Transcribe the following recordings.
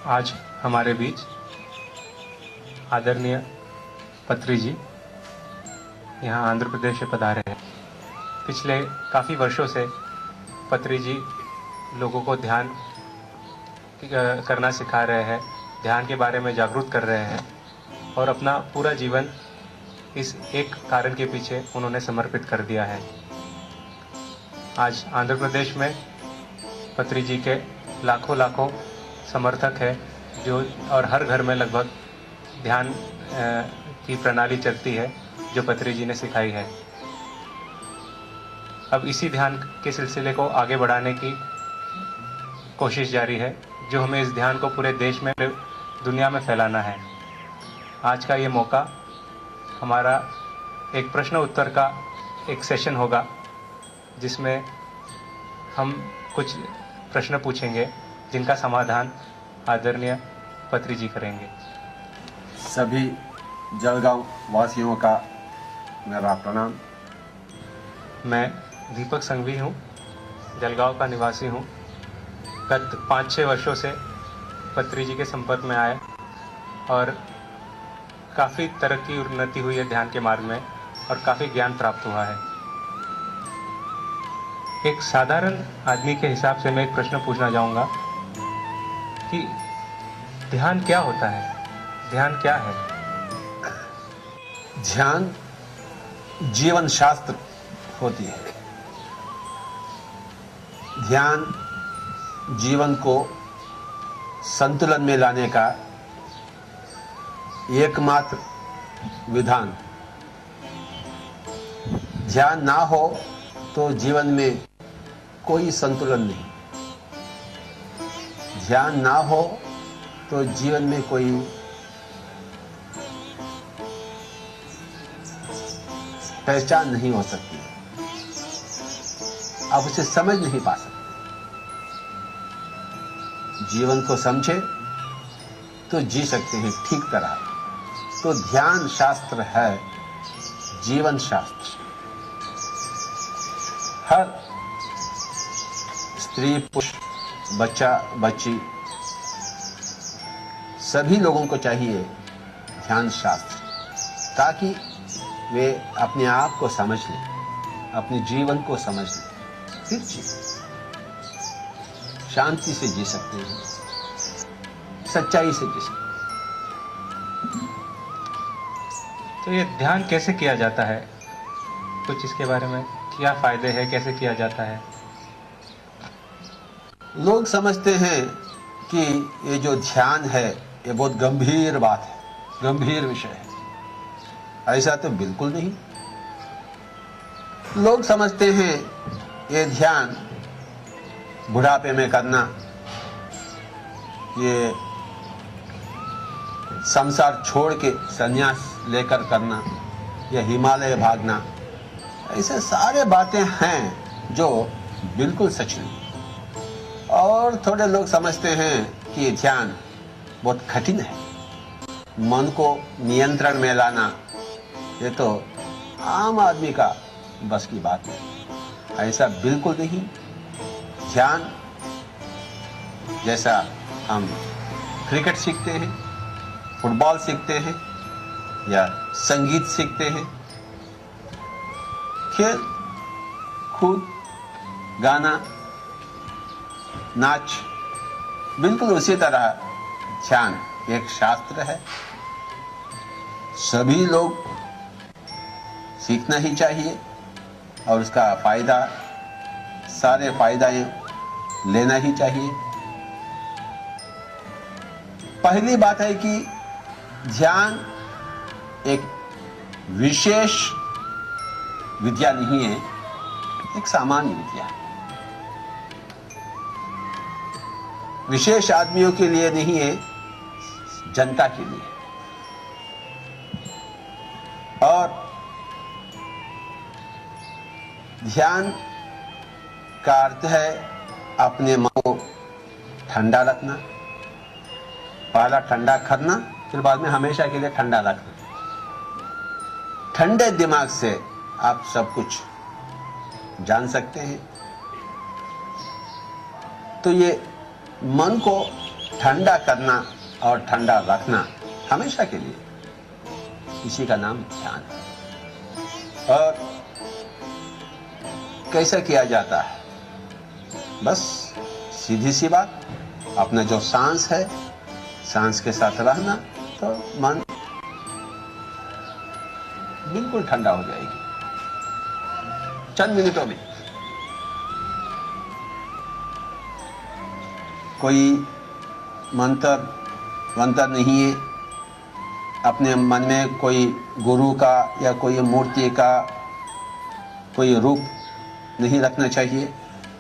आज हमारे बीच आदरणीय पत्री जी यहाँ आंध्र प्रदेश से पधारे हैं। पिछले काफ़ी वर्षों से पत्री जी लोगों को ध्यान करना सिखा रहे हैं, ध्यान के बारे में जागरूक कर रहे हैं और अपना पूरा जीवन इस एक कारण के पीछे उन्होंने समर्पित कर दिया है। आज आंध्र प्रदेश में पत्री जी के लाखों समर्थक है जो, और हर घर में लगभग ध्यान की प्रणाली चलती है जो पत्री जी ने सिखाई है। अब इसी ध्यान के सिलसिले को आगे बढ़ाने की कोशिश जारी है, जो हमें इस ध्यान को पूरे देश में, दुनिया में फैलाना है। आज का ये मौका हमारा एक प्रश्न उत्तर का एक सेशन होगा, जिसमें हम कुछ प्रश्न पूछेंगे जिनका समाधान आदरणीय पत्री जी करेंगे। सभी जलगांव वासियों का मेरा प्रणाम। मैं दीपक संघवी हूँ, जलगांव का निवासी हूँ। गत 5-6 वर्षों से पत्री जी के संपर्क में आए और काफ़ी तरक्की उन्नति हुई है ध्यान के मार्ग में और काफ़ी ज्ञान प्राप्त हुआ है। एक साधारण आदमी के हिसाब से मैं एक प्रश्न पूछना चाहूँगा कि ध्यान क्या होता है? ध्यान क्या है? ध्यान जीवन शास्त्र होती है। ध्यान जीवन को संतुलन में लाने का एकमात्र विधान। ध्यान ना हो तो जीवन में कोई संतुलन नहीं। ध्यान ना हो तो जीवन में कोई पहचान नहीं हो सकती। आप उसे समझ नहीं पा सकते। जीवन को समझे तो जी सकते हैं ठीक तरह। तो ध्यान शास्त्र है जीवन शास्त्र। हर स्त्री, पुरुष, बच्चा, बच्ची, सभी लोगों को चाहिए ध्यान शास्त्र, ताकि वे अपने आप को समझ लें, अपने जीवन को समझ लें, फिर शांति से जी सकते हैं, सच्चाई से जी सकते हैं। तो ये ध्यान कैसे किया जाता है? कुछ इसके बारे में, क्या फायदे हैं, कैसे किया जाता है? लोग समझते हैं कि ये जो ध्यान है ये बहुत गंभीर बात है, गंभीर विषय है। ऐसा तो बिल्कुल नहीं। लोग समझते हैं ये ध्यान बुढ़ापे में करना, ये संसार छोड़ के संन्यास लेकर करना, या हिमालय भागना, ऐसे सारे बातें हैं जो बिल्कुल सच नहीं। और थोड़े लोग समझते हैं कि ये ध्यान बहुत कठिन है, मन को नियंत्रण में लाना ये तो आम आदमी का बस की बात है। ऐसा बिल्कुल नहीं। ध्यान जैसा हम क्रिकेट सीखते हैं, फुटबॉल सीखते हैं या संगीत सीखते हैं, खेल कूद, गाना, नाच, बिल्कुल उसी तरह ध्यान एक शास्त्र है। सभी लोग सीखना ही चाहिए और उसका फायदा, सारे फायदे लेना ही चाहिए। पहली बात है कि ध्यान एक विशेष विद्या नहीं है, एक सामान्य विद्या है। विशेष आदमियों के लिए नहीं है, जनता के लिए। और ध्यान का अर्थ है अपने मन को ठंडा रखना, पहला ठंडा करना, फिर बाद में हमेशा के लिए ठंडा रखना। ठंडे दिमाग से आप सब कुछ जान सकते हैं। तो ये मन को ठंडा करना और ठंडा रखना हमेशा के लिए, इसी का नाम ध्यान है। और कैसे किया जाता है? बस सीधी सी बात, अपना जो सांस है, सांस के साथ रहना तो मन बिल्कुल ठंडा हो जाएगी चंद मिनटों में। कोई मंत्र नहीं है, अपने मन में कोई गुरु का या कोई मूर्ति का कोई रूप नहीं रखना चाहिए,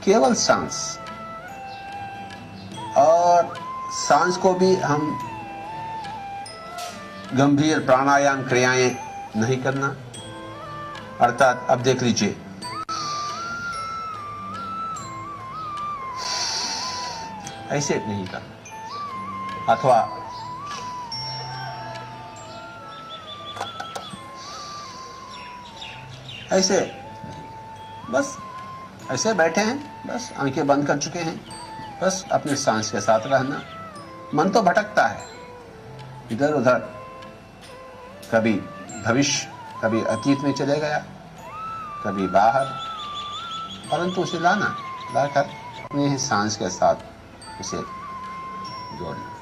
केवल सांस। और सांस को भी हम गंभीर प्राणायाम क्रियाएं नहीं करना, अर्थात अब देख लीजिए, ऐसे नहीं करना, अथवा ऐसे, बस ऐसे बैठे हैं, बस आंखें बंद कर चुके हैं, बस अपने सांस के साथ रहना। मन तो भटकता है इधर उधर, कभी भविष्य, कभी अतीत में चले गया, कभी बाहर, परंतु उसे लाकर अपने ही सांस के साथ उसे जोड़ना।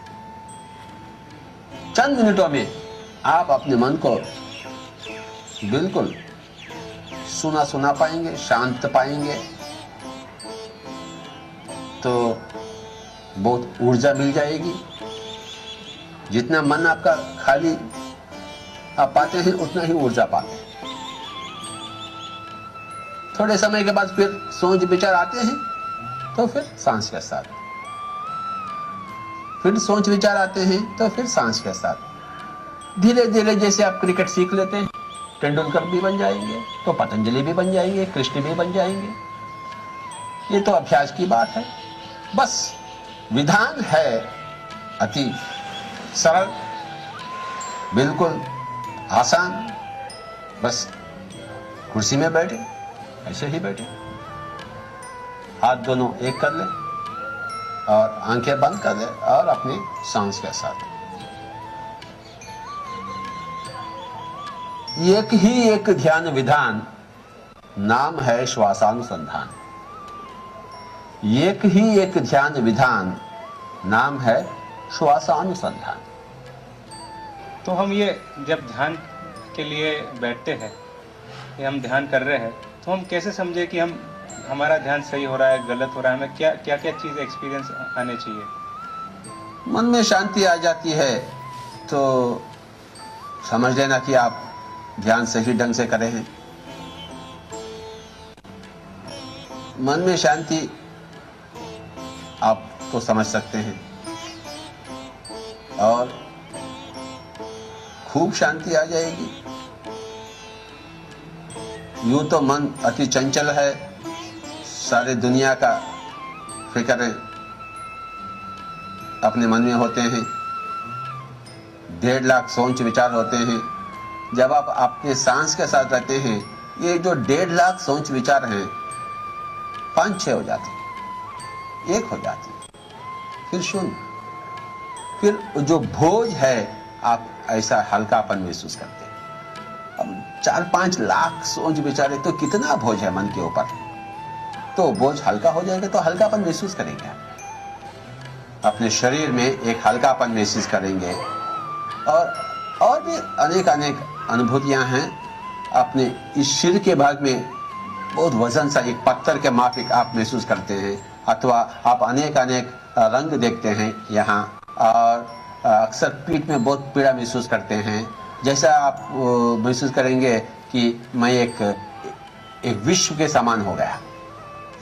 चंद मिनटों में आप अपने मन को बिल्कुल सुना पाएंगे, शांत पाएंगे, तो बहुत ऊर्जा मिल जाएगी। जितना मन आपका खाली आप पाते हैं, उतना ही ऊर्जा पाते हैं। थोड़े समय के बाद फिर सोच विचार आते हैं, तो फिर सांस के साथ, फिर सोच विचार आते हैं, तो फिर सांस के साथ। धीरे धीरे जैसे आप क्रिकेट सीख लेते हैं, तेंदुलकर भी बन जाएंगे, तो पतंजलि भी बन जाएंगे, कृष्ण भी बन जाएंगे। ये तो अभ्यास की बात है। बस विधान है अति सरल, बिल्कुल आसान। बस कुर्सी में बैठे, ऐसे ही बैठे, हाथ दोनों एक कर ले और आंखें बंद कर ले और अपने सांस के साथ एक ही एक ध्यान विधान, नाम है श्वासानुसंधान। एक ही एक ध्यान विधान, नाम है श्वासानुसंधान। तो हम ये जब ध्यान के लिए बैठते हैं या हम ध्यान कर रहे हैं, तो हम कैसे समझे कि हमारा ध्यान सही हो रहा है, गलत हो रहा है? हमें क्या क्या चीज़ एक्सपीरियंस आने चाहिए? मन में शांति आ जाती है तो समझ लेना कि आप ध्यान सही ढंग से करे हैं। मन में शांति आप तो समझ सकते हैं, और खूब शांति आ जाएगी। यूं तो मन अति चंचल है, सारे दुनिया का फिक्र अपने मन में होते हैं, 1.5 लाख सोच विचार होते हैं। जब आप अपने सांस के साथ रहते हैं, ये जो 1.5 लाख सोच विचार हैं, 5-6 हो जाते हैं, 1 हो जाती है, फिर 0। फिर जो बोझ है, आप ऐसा हल्कापन महसूस करते हैं। अब 4-5 लाख सोच विचारे तो कितना बोझ है मन के ऊपर, तो बोझ हल्का हो जाएगा, तो हल्कापन महसूस करेंगे आप अपने शरीर में, एक हल्कापन महसूस करेंगे। और भी अनेक अनुभूतियां हैं। अपने इस सिर के भाग में बहुत वजन सा एक पत्थर के माफिक आप महसूस करते हैं, अथवा आप अनेक रंग देखते हैं यहाँ, और अक्सर पीठ में बहुत पीड़ा महसूस करते हैं। जैसा आप महसूस करेंगे कि मैं एक विश्व के समान हो गया,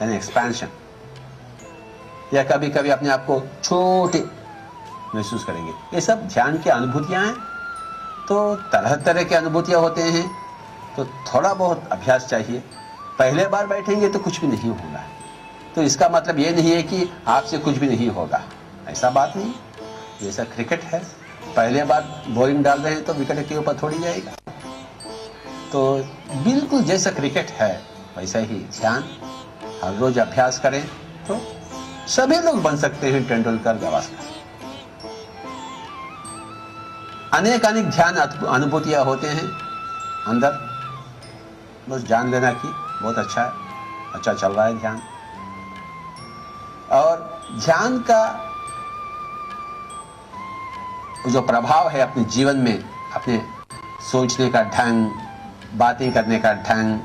यानी एक्सपेंशन। या कभी कभी अपने आप को छोटे महसूस करेंगे। ये सब ध्यान की अनुभूतियां हैं। तो तरह तरह की अनुभूतियां होते हैं, तो थोड़ा बहुत अभ्यास चाहिए। पहले बार बैठेंगे तो कुछ भी नहीं होगा, तो इसका मतलब ये नहीं है कि आपसे कुछ भी नहीं होगा, ऐसा बात नहीं। जैसा क्रिकेट है, पहले बार बॉलिंग डाल रहे हैं तो विकेट के ऊपर थोड़ी जाएगा। तो बिल्कुल जैसा क्रिकेट है वैसा ही ध्यान, हर रोज अभ्यास करें तो सभी लोग बन सकते हैं तेंदुलकर, गावस्कर। अनेक अनेक ध्यान अनुभूतियां होते हैं अंदर। बस जान लेना कि बहुत अच्छा है, अच्छा चल रहा है ध्यान। और ध्यान का जो प्रभाव है अपने जीवन में, अपने सोचने का ढंग, बातें करने का ढंग,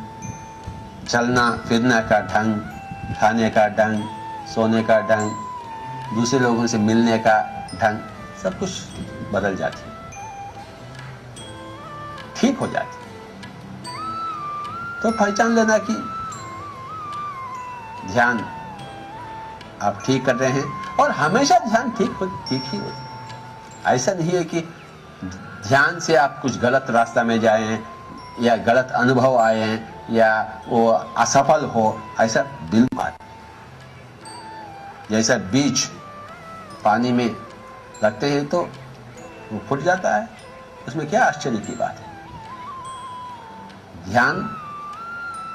चलना फिरना का ढंग, खाने का ढंग, सोने का ढंग, दूसरे लोगों से मिलने का ढंग, सब कुछ बदल जाती है, ठीक हो जाती है। तो पहचान लेना कि ध्यान आप ठीक कर रहे हैं और हमेशा ध्यान ठीक ही होता है। ऐसा नहीं है कि ध्यान से आप कुछ गलत रास्ता में जाए हैं या गलत अनुभव आए हैं या वो असफल हो, ऐसा बिल्कुल। जैसा बीज पानी में रखते हैं तो वो फूट जाता है, उसमें क्या आश्चर्य की बात है। ध्यान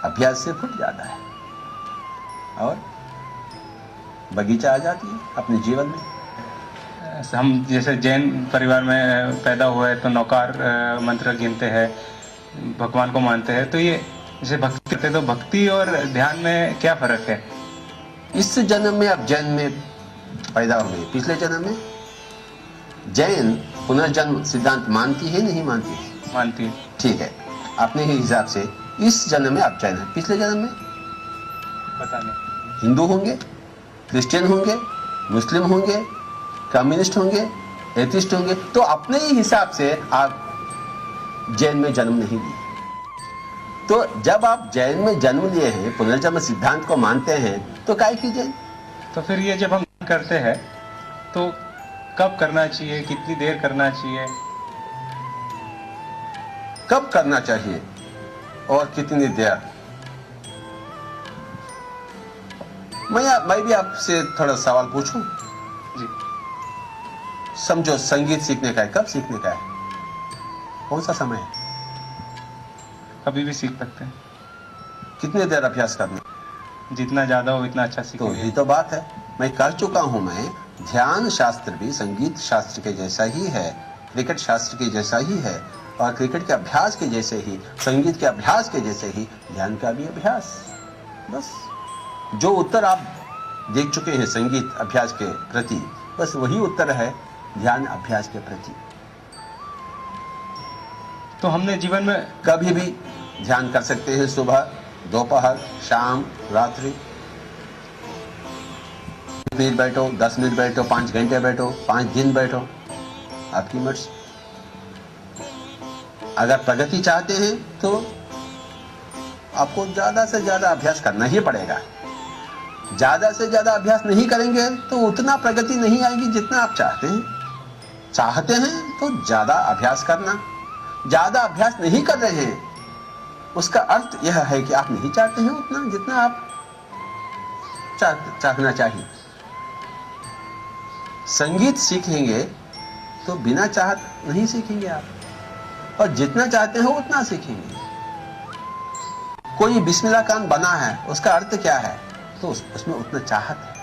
अभ्यास से फूट जाता है और बगीचा आ जाती है अपने जीवन में। हम जैसे जैन परिवार में पैदा हुए तो नौकार मंत्र गिनते हैं, भगवान को मानते हैं, तो ये जैसे भक्ति करते हैं, तो भक्ति और ध्यान में क्या फर्क है? इस जन्म में आप जैन में पैदा हुए, पिछले जन्म में जैन पुनर्जन्म सिद्धांत मानती है नहीं मानती है? मानती है। ठीक है, अपने ही हिसाब से इस जन्म में आप जैन हैं, पिछले जन्म में पता नहीं। हिंदू होंगे, क्रिश्चियन होंगे, मुस्लिम होंगे, कम्युनिस्ट होंगे, एथिस्ट होंगे, तो अपने ही हिसाब से आप जैन में जन्म नहीं लिए। तो जब आप जैन में जन्म लिए हैं, पुनर्जन्म सिद्धांत को मानते हैं, तो काय की जैन? तो फिर ये जब हम करते हैं तो कब करना चाहिए, कितनी देर करना चाहिए? कब करना चाहिए और कितनी देर? मैं भी आपसे थोड़ा सवाल पूछूं? जी। समझो संगीत सीखने का है, कब सीखने का है, कौन सा समय है? कभी भी सीख सकते हैं, कितने देर अभ्यास करना? जितना ज्यादा हो इतना अच्छा तो सीखेंगे। यही तो बात है, मैं कह चुका हूं। मैं ध्यान शास्त्र भी संगीत शास्त्र के जैसा ही है, क्रिकेट शास्त्र के जैसा ही है, और क्रिकेट के अभ्यास के जैसे ही, संगीत के अभ्यास के जैसे ही ध्यान का भी अभ्यास। बस जो उत्तर आप देख चुके हैं संगीत अभ्यास के प्रति, बस वही उत्तर है ध्यान अभ्यास के प्रति। तो हमने जीवन में कभी भी ध्यान कर सकते हैं, सुबह, दोपहर, शाम, रात्रि। 5 मिनट बैठो, 10 मिनट बैठो, 5 घंटे बैठो, 5 दिन बैठो, आपकी मर्जी। अगर प्रगति चाहते हैं तो आपको ज्यादा से ज्यादा अभ्यास करना ही पड़ेगा। ज्यादा से ज्यादा अभ्यास नहीं करेंगे तो उतना प्रगति नहीं आएगी जितना आप चाहते हैं। चाहते हैं तो ज्यादा अभ्यास करना, ज्यादा अभ्यास नहीं कर रहे हैं उसका अर्थ यह है कि आप नहीं चाहते हैं उतना जितना आप चाहना चाहिए। संगीत सीखेंगे तो बिना चाहत नहीं सीखेंगे आप, और जितना चाहते हो उतना सीखेंगे। कोई बिस्मिल्लाह खान बना है, उसका अर्थ क्या है? तो उसमें उतना चाहत है।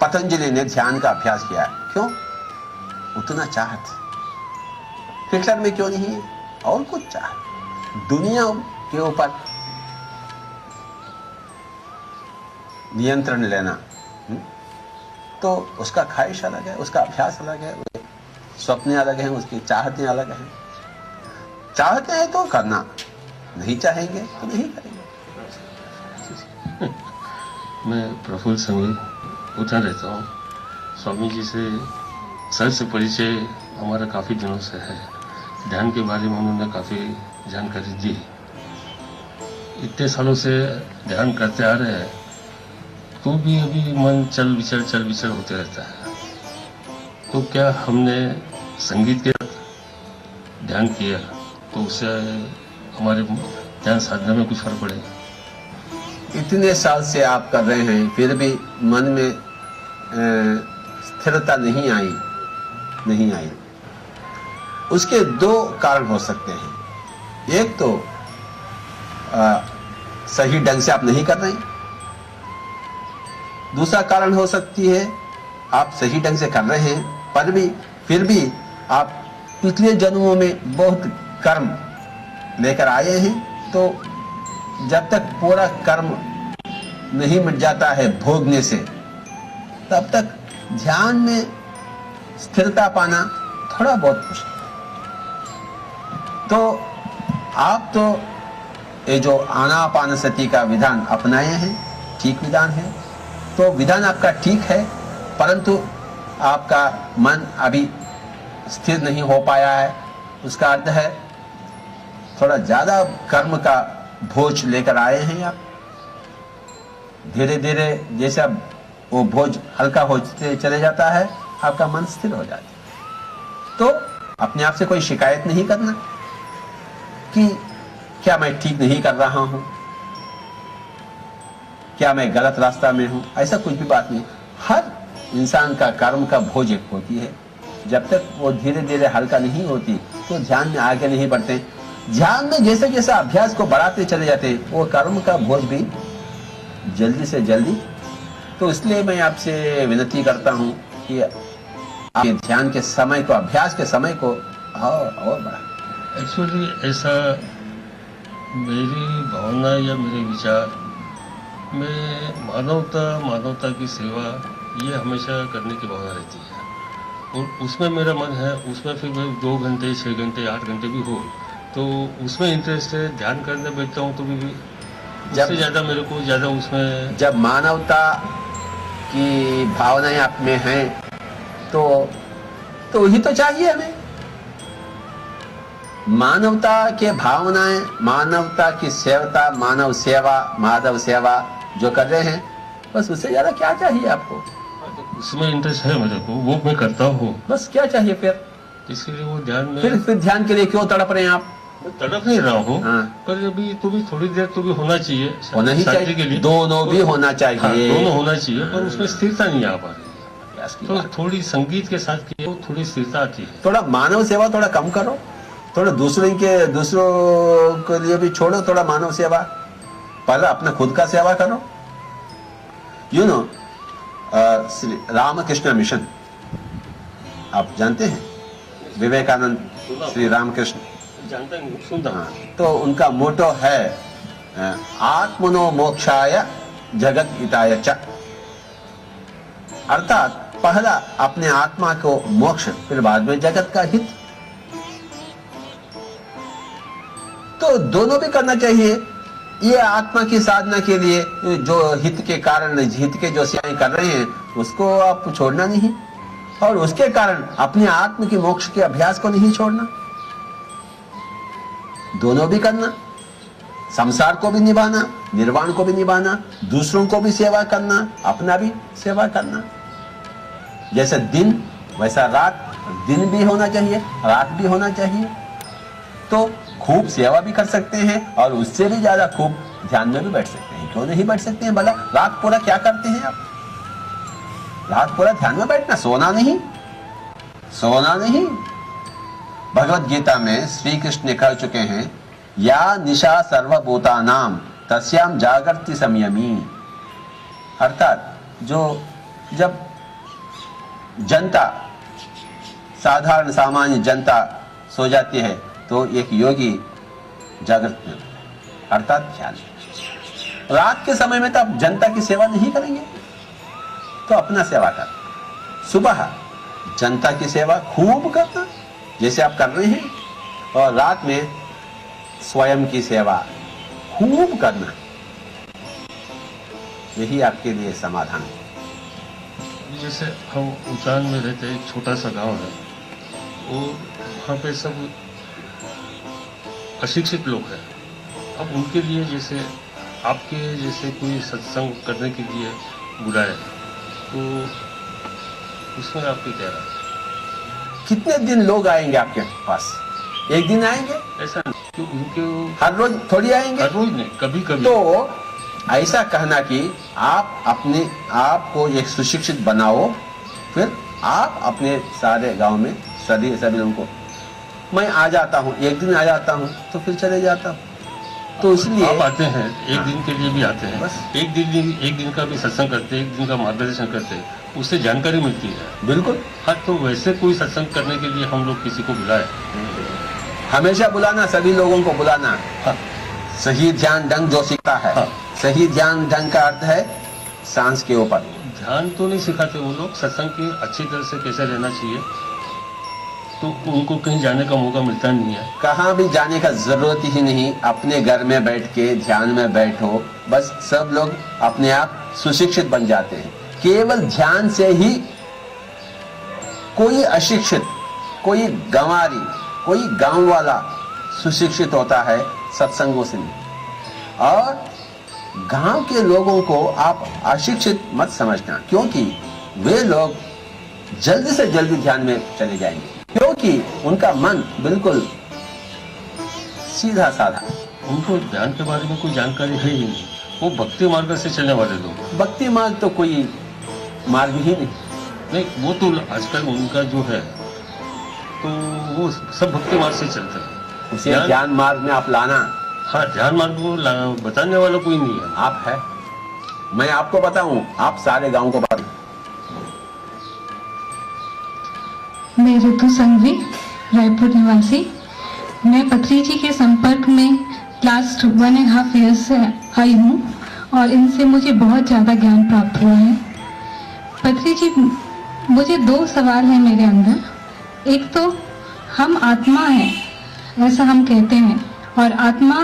पतंजलि ने ध्यान का अभ्यास किया है, क्यों? उतना चाहत। हिटलर में क्यों नहीं है? और कुछ चाहत। दुनिया के ऊपर नियंत्रण लेना, तो उसका ख्वाहिश अलग है, उसका अभ्यास अलग है, स्वप्न अलग हैं, उसकी चाहतें अलग हैं। चाहते हैं तो करना, नहीं चाहेंगे तो नहीं करेंगे। मैं प्रफुल्ल संघवी उठा रहता हूँ। स्वामी जी से सर से परिचय हमारा काफ़ी दिनों से है। ध्यान के बारे में उन्होंने काफ़ी जानकारी दी। इतने सालों से ध्यान करते आ रहे हैं तो भी अभी मन चल विचल होते रहता है। तो क्या हमने संगीत के ध्यान किया तो उससे हमारे ध्यान साधना में कुछ फर्क पड़ेगा? इतने साल से आप कर रहे हैं फिर भी मन में स्थिरता नहीं आई। उसके 2 कारण हो सकते हैं। एक तो सही ढंग से आप नहीं कर रहे हैं। दूसरा कारण हो सकती है आप सही ढंग से कर रहे हैं पर भी फिर भी आप पिछले जन्मों में बहुत कर्म लेकर आए हैं, तो जब तक पूरा कर्म नहीं मिट जाता है भोगने से, तब तक ध्यान में स्थिरता पाना थोड़ा बहुत मुश्किल। तो आप तो ये जो आनापानसति का विधान अपनाए हैं, ठीक विधान है, तो विधान आपका ठीक है, परंतु आपका मन अभी स्थिर नहीं हो पाया है। उसका अर्थ है थोड़ा ज्यादा कर्म का बोझ लेकर आए हैं आप। धीरे धीरे जैसे अब वो बोझ हल्का होते चले जाता है, आपका मन स्थिर हो जाता है। तो अपने आप से कोई शिकायत नहीं करना कि क्या मैं ठीक नहीं कर रहा हूं, क्या मैं गलत रास्ता में हूं, ऐसा कुछ भी बात नहीं। हर इंसान का कर्म का बोझ एक होती है, जब तक वो धीरे धीरे हल्का नहीं होती तो ध्यान में आगे नहीं बढ़ते। ध्यान में जैसे जैसे अभ्यास को बढ़ाते चले जाते, वो कर्म का बोझ भी जल्दी से जल्दी। तो इसलिए मैं आपसे विनती करता हूं कि आप ध्यान के समय को, अभ्यास के समय को और बढ़ाएं। एक्चुअली ऐसा मेरी भावना या मेरे विचार में मानवता की सेवा ये हमेशा करने की भावना रहती है, और उसमें मेरा मन है। उसमें फिर मैं 2 घंटे 6 घंटे 8 घंटे भी हो तो उसमें इंटरेस्ट है। ध्यान करने बैठता हूँ तो भी उससे ज़्यादा मेरे को ज़्यादा उसमें, जब मानवता की भावनाएं आप में हैं तो वही तो चाहिए हमें। मानवता के भावनाएं, मानवता की सेवता, माधव सेवा जो कर रहे हैं, बस उससे ज्यादा क्या चाहिए आपको? उसमें इंटरेस्ट है मेरे को, वो मैं करता हूँ। बस क्या चाहिए फिर? इसीलिए वो ध्यान में फिर ध्यान के लिए क्यों तड़प रहे हैं आप? मैं तड़प नहीं रहा हूँ, हाँ। पर अभी तो भी थोड़ी देर तो भी होना चाहिए, होना ही शांति चाहिए के लिए। दोनों भी होना चाहिए। हाँ, दोनों होना चाहिए, पर उसमें स्थिरता नहीं आ पा रही है। तो थोड़ी संगीत के साथ किए तो थोड़ी स्थिरता आती है। थोड़ा मानव सेवा थोड़ा कम करो, थोड़ा दूसरों के लिए भी छोड़ो थोड़ा मानव सेवा। पहले अपना खुद का सेवा करो। You know Shri Ramakrishna Mission आप जानते हैं? विवेकानंद, श्री रामकृष्ण, जानता नहीं, सुनता हूँ। तो उनका मोटो है आत्मनो मोक्षाय जगत हिताय च, अर्थात पहला अपने आत्मा को मोक्ष, फिर बाद में जगत का हित। तो दोनों भी करना चाहिए। ये आत्मा की साधना के लिए जो हित के कारण, हित के जो सेवाएं कर रहे हैं उसको आप छोड़ना नहीं, और उसके कारण अपने आत्म की मोक्ष के अभ्यास को नहीं छोड़ना। दोनों भी करना, संसार को भी निभाना, निर्वाण को भी निभाना, दूसरों को भी सेवा करना, अपना भी सेवा करना। जैसे दिन वैसा रात, दिन भी होना चाहिए, रात भी होना चाहिए। तो खूब सेवा भी कर सकते हैं और उससे भी ज्यादा खूब ध्यान में भी बैठ सकते हैं। क्यों नहीं बैठ सकते हैं? भला रात पूरा क्या करते हैं आप? रात पूरा ध्यान में बैठना, सोना नहीं, सोना नहीं। भगवत गीता में श्री कृष्ण ने कह चुके हैं, या निशा सर्वभूतानाम तस्याम जागर्ति संयमी। अर्थात जब जनता, साधारण सामान्य जनता सो जाती है तो एक योगी जागृत में, अर्थात ध्यान। रात के समय में तो आप जनता की सेवा नहीं करेंगे, तो अपना सेवा कर। सुबह जनता की सेवा खूब करना जैसे आप कर रहे हैं, और रात में स्वयं की सेवा खूब करना। यही आपके लिए समाधान है। जैसे हम उचान में रहते हैं, एक छोटा सा गांव है, वो वहाँ पे सब अशिक्षित लोग हैं। अब उनके लिए जैसे आपके जैसे कोई सत्संग करने के लिए बुलाए, तो उसमें आपकी क्या राय? कितने दिन लोग आएंगे आपके पास? एक दिन आएंगे? ऐसा नहीं कि उनके हर रोज थोड़ी आएंगे। हर रोज नहीं, कभी कभी। तो ऐसा कहना कि आप अपने आप को एक सुशिक्षित बनाओ, फिर आप अपने सारे गांव में सभी लोगों को, मैं आ जाता हूं, एक दिन आ जाता हूं तो फिर चले जाता हूं, तो इसलिए आप आते हैं, एक दिन के लिए भी आते हैं, बस। एक दिन का भी सत्संग करते हैं, एक दिन का मार्गदर्शन करते हैं, उससे जानकारी मिलती है। बिल्कुल हाँ, तो वैसे कोई सत्संग करने के लिए हम लोग किसी को बुलाए। हमेशा बुलाना, सभी लोगों को बुलाना। हाँ, सही ध्यान ढंग जो सीखता है, हाँ। सही ध्यान ढंग का अर्थ है सांस के ऊपर। ध्यान तो नहीं सिखाते वो लोग, सत्संग की अच्छी तरह से कैसे रहना चाहिए, तो उनको कहीं जाने का मौका मिलता नहीं है। कहाँ भी जाने का जरूरत ही नहीं, अपने घर में बैठ के ध्यान में बैठो, बस सब लोग अपने आप सुशिक्षित बन जाते हैं। केवल ध्यान से ही कोई अशिक्षित, कोई गंवारी, कोई गांव वाला सुशिक्षित होता है सत्संगों से नहीं। और गांव के लोगों को आप अशिक्षित मत समझना, क्योंकि वे लोग जल्दी से जल्दी ध्यान में चले जाएंगे, क्योंकि उनका मन बिल्कुल सीधा साधा। उनको ध्यान के बारे में कोई जानकारी है ही नहीं, वो भक्ति मार्ग से चलने वाले लोग। भक्ति मार्ग तो कोई मार्ग ही नहीं, वो तो आजकल उनका जो है तो वो सब भक्ति मार्ग से चलते हैं। उसे ज्ञान मार्ग में आप लाना। हाँ, ध्यान मार्ग को बताने वाला कोई नहीं है। आप है, मैं आपको बताऊं, आप सारे गांव को बताओ। मैं ऋतु संघवी, रायपुर निवासी। मैं पत्री जी के संपर्क में लास्ट 1.5 ईयर्स से आई हूँ और इनसे मुझे बहुत ज़्यादा ज्ञान प्राप्त हुआ है। पत्री जी, मुझे 2 सवाल हैं मेरे अंदर। एक तो हम आत्मा हैं, ऐसा हम कहते हैं, और आत्मा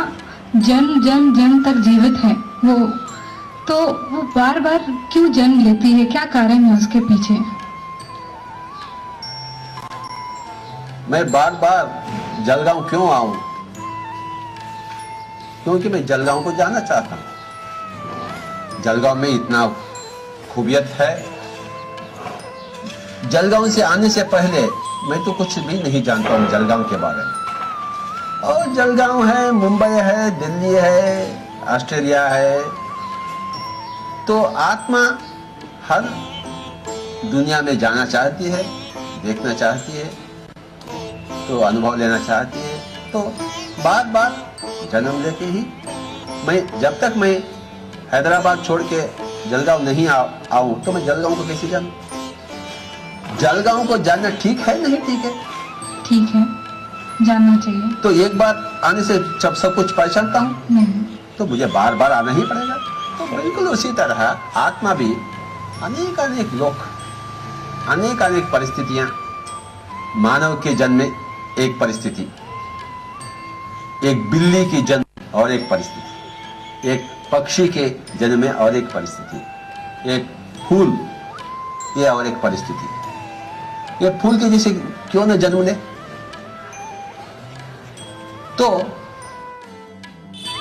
जन्म जन्म जन्म तक जीवित है। वो बार बार क्यों जन्म लेती है, क्या कारण है उसके पीछे? मैं बार बार जलगांव क्यों आऊं? क्योंकि मैं जलगांव को जाना चाहता हूं। जलगांव में इतना खूबियत है। जलगांव से आने से पहले मैं तो कुछ भी नहीं जानता हूं जलगांव के बारे में। और जलगांव है, मुंबई है, दिल्ली है, ऑस्ट्रेलिया है। तो आत्मा हर दुनिया में जाना चाहती है, देखना चाहती है, तो अनुभव लेना चाहती है। तो बार बार जन्म लेके ही जब तक मैं हैदराबाद छोड़ के जलगांव नहीं आऊं तो मैं जलगांव को कैसे जानूं? जलगांव को जानना ठीक है नहीं ठीक है? ठीक है, जानना चाहिए। तो एक बार आने से जब सब कुछ पहचानता हूं नहीं, तो मुझे बार बार आना ही पड़ेगा। तो बिल्कुल उसी तरह आत्मा भी अनेक अनेक लोग, अनेक अनेक परिस्थितियां। मानव के जन्म में एक परिस्थिति, एक बिल्ली की जन्म और एक परिस्थिति, एक पक्षी के जन्म में और एक परिस्थिति, एक फूल ये और एक परिस्थिति। ये फूल के जैसे क्यों न जन्म ले? तो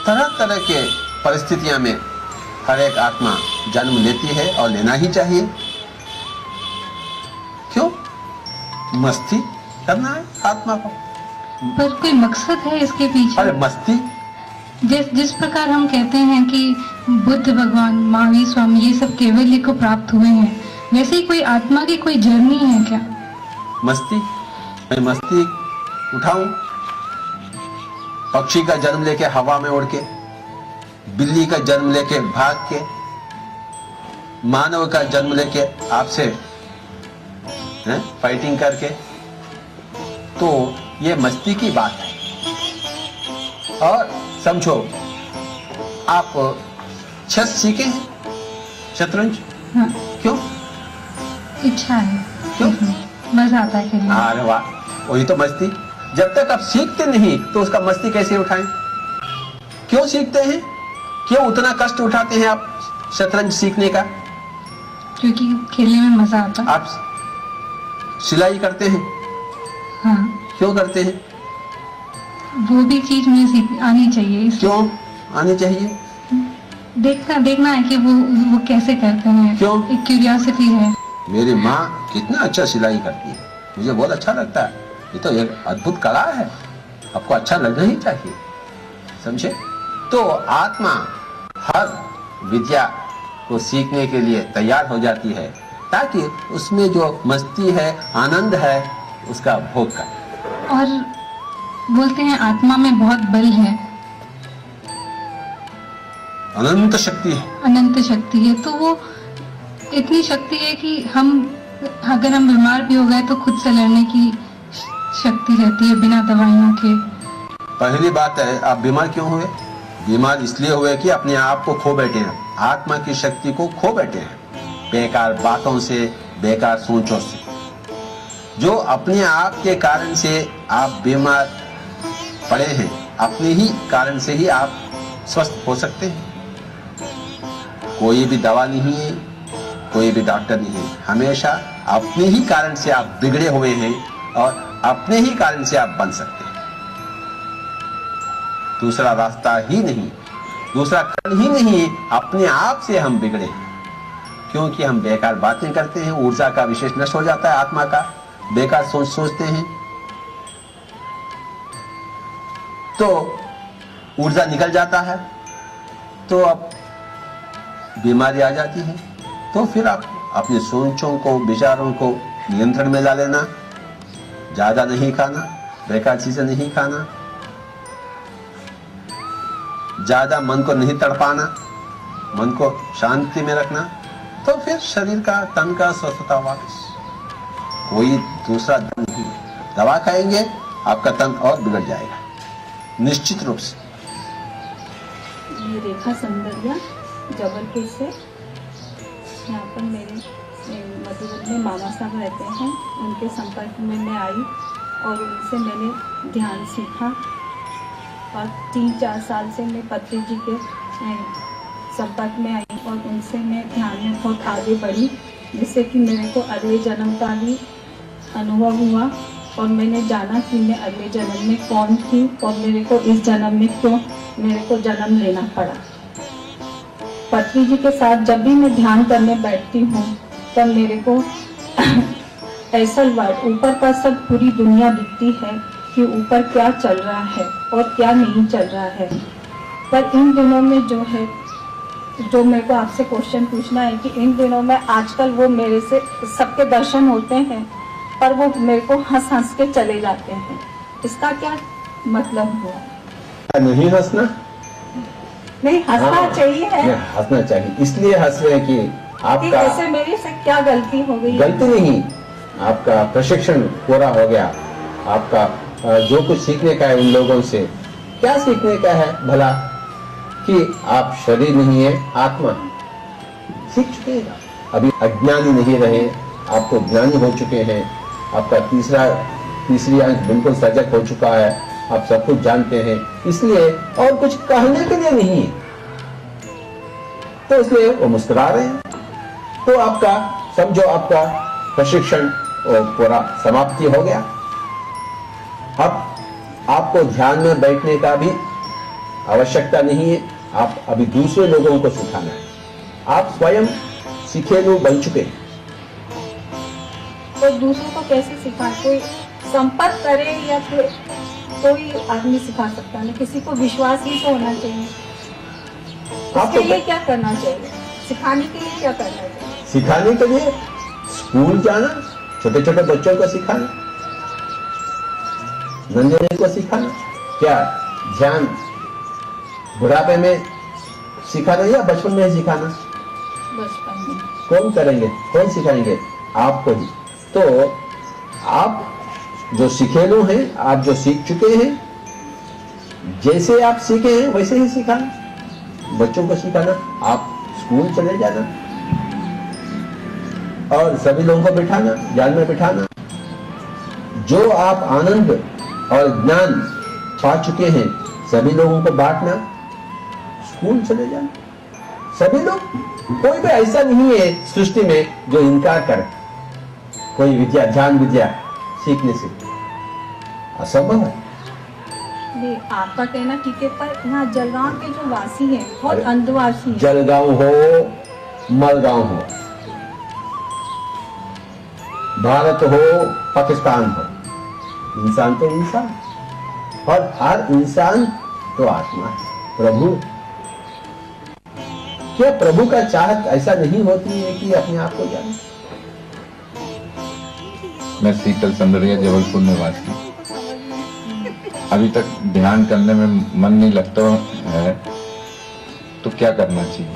तरह तरह के परिस्थितियां में हर एक आत्मा जन्म लेती है और लेना ही चाहिए। क्यों? मस्ती करना है आत्मा को। पर कोई मकसद है इसके पीछे? अरे मस्ती, जिस प्रकार हम कहते हैं कि बुद्ध भगवान, महावीर स्वामी ये सब कैवल्य को प्राप्त हुए हैं, वैसे ही कोई आत्मा की कोई जर्नी है क्या? मस्ती, मैं मस्ती उठाऊं? पक्षी का जन्म लेके हवा में उड़ के, बिल्ली का जन्म लेके भाग के, मानव का जन्म लेके आपसे फाइटिंग करके, तो ये मस्ती की बात है। और समझो आप चेस सीखे हैं, शतरंज? हाँ, क्यों? इच्छा है। क्यों? मजा आता है खेलने में। अरे वाह, वही तो मस्ती। जब तक आप सीखते नहीं तो उसका मस्ती कैसे उठाएं? क्यों सीखते हैं? क्यों उतना कष्ट उठाते हैं आप शतरंज सीखने का? क्योंकि खेलने में मजा आता है। आप सिलाई करते हैं, हाँ, क्यों करते हैं? वो भी चीज मुझे आनी चाहिए। क्यों आनी चाहिए? देखना है कि वो कैसे करते हैं। क्यों? एक क्यूरियोसिटी है। मेरी माँ कितना अच्छा सिलाई करती है, मुझे बहुत अच्छा लगता है। ये तो एक अद्भुत कला है, आपको अच्छा लगना ही चाहिए, समझे? तो आत्मा हर विद्या को सीखने के लिए तैयार हो जाती है, ताकि उसमें जो मस्ती है, आनंद है, उसका भोग करे। और बोलते हैं आत्मा में बहुत बल है, अनंत शक्ति है। अनंत शक्ति है। तो वो इतनी शक्ति है कि हम अगर हम बीमार भी हो गए तो खुद से लड़ने की शक्ति रहती है बिना दवाइयों के। पहली बात है, आप बीमार क्यों हुए? बीमार इसलिए हुए कि अपने आप को खो बैठे हैं, आत्मा की शक्ति को खो बैठे हैं बेकार बातों से, बेकार सोचों से। जो अपने आप के कारण से आप बीमार पड़े हैं, अपने ही कारण से ही आप स्वस्थ हो सकते हैं। कोई भी दवा नहीं है, कोई भी डॉक्टर नहीं है। हमेशा अपने ही कारण से आप बिगड़े हुए हैं और अपने ही कारण से आप बन सकते हैं। दूसरा रास्ता ही नहीं, दूसरा कारण ही नहीं है। अपने आप से हम बिगड़े क्योंकि हम बेकार बातें करते हैं, ऊर्जा का विशेष नष्ट हो जाता है, आत्मा का बेकार सोचते हैं तो ऊर्जा निकल जाता है, तो अब बीमारी आ जाती है। तो फिर आप अपने सोचों को, विचारों को नियंत्रण में ला लेना, ज्यादा नहीं खाना, बेकार चीजें नहीं खाना, ज्यादा मन को नहीं तड़पाना, मन को शांति में रखना, तो फिर शरीर का, तन का स्वस्थता वापस। कोई दूसरा नहीं, दवा खाएंगे आपका तन और बिगड़ जाएगा निश्चित रूप से। ये रेखा सौंदर्या जबलपुर से। यहाँ पर मेरे मधुबन में मामा साहब रहते हैं, उनके संपर्क में मैं आई और उनसे मैंने ध्यान सीखा और 3-4 साल से मैं पत्री जी के संपर्क में आई और उनसे मैं ध्यान में बहुत आगे बढ़ी, जिससे कि मेरे को अगले जन्म का भी अनुभव हुआ और मैंने जाना कि मैं अगले जन्म में कौन थी और मेरे को इस जन्म में क्यों मेरे को जन्म लेना पड़ा। पत्री जी के साथ जब भी मैं ध्यान करने बैठती हूँ तब मेरे को ऐसा ऊपर का सब पूरी दुनिया दिखती है कि ऊपर क्या चल रहा है और क्या नहीं चल रहा है। पर इन दिनों में जो है, जो मेरे को आपसे क्वेश्चन पूछना है कि इन दिनों में आजकल वो मेरे से सबके दर्शन होते हैं पर वो मेरे को हंस हंस के चले जाते हैं, इसका क्या मतलब हुआ? नहीं हंसना, नहीं हंसना चाहिए है, हंसना चाहिए। इसलिए हंस रहे हैं कि आपका जैसे मेरे से क्या गलती हो गई? गलती नहीं, आपका प्रशिक्षण पूरा हो गया। आपका जो कुछ सीखने का है उन लोगों से, क्या सीखने का है भला? कि आप शरीर नहीं है, आत्मा। सीख चुके हैं, अभी अज्ञानी नहीं रहे, आपको ज्ञानी हो चुके हैं। आपका तीसरी आंख बिल्कुल सजग हो चुका है, आप सब कुछ जानते हैं, इसलिए और कुछ कहने के लिए नहीं है, तो इसलिए वो मुस्कुरा रहे हैं। तो आपका समझो आपका प्रशिक्षण पूरा समाप्ति हो गया। अब आपको ध्यान में बैठने का भी आवश्यकता नहीं है, आप अभी दूसरे लोगों को सिखाना है। आप स्वयं सीखेलू बन चुके हैं। तो दूसरों को कैसे सिखाए? कोई संपर्क करे या फिर कोई आदमी सिखा सकता है? किसी को विश्वास ही तो होना चाहिए। उसके लिए क्या करना चाहिए? सिखाने के लिए क्या करना चाहिए? सिखाने के लिए स्कूल जाना, छोटे छोटे बच्चों को सिखाना, नन्हे को सिखाना। क्या ध्यान बुढ़ापे में सिखाना या बचपन में सिखाना? बचपन में। कौन करेंगे, कौन सिखाएंगे? आपको ही। तो आप जो सिखेलू हैं, आप जो सीख चुके हैं, जैसे आप सीखे हैं वैसे ही सिखाना, बच्चों को सिखाना। आप स्कूल चले जाना और सभी लोगों को बिठाना, ध्यान में बिठाना। जो आप आनंद और ज्ञान पा चुके हैं सभी लोगों को बांटना, स्कूल चले जाना। सभी लोग, कोई भी ऐसा नहीं है सृष्टि में जो इनकार करे कोई विद्या, ध्यान विद्या सीखने से, असंभव है। ये आपका कहना ठीक है, पर यहाँ जलगांव के जो वासी हैं बहुत अंधवासी हैं। जलगांव हो, मलगांव हो, भारत हो, पाकिस्तान हो, इंसान तो इंसान, और हर इंसान तो आत्मा है, प्रभु। क्या प्रभु का चाहत ऐसा नहीं होती है कि अपने आप को जाने? मैं शीतल सौंदर्या, जबलपुर निवासी। अभी तक ध्यान करने में मन नहीं लगता है, तो क्या करना चाहिए?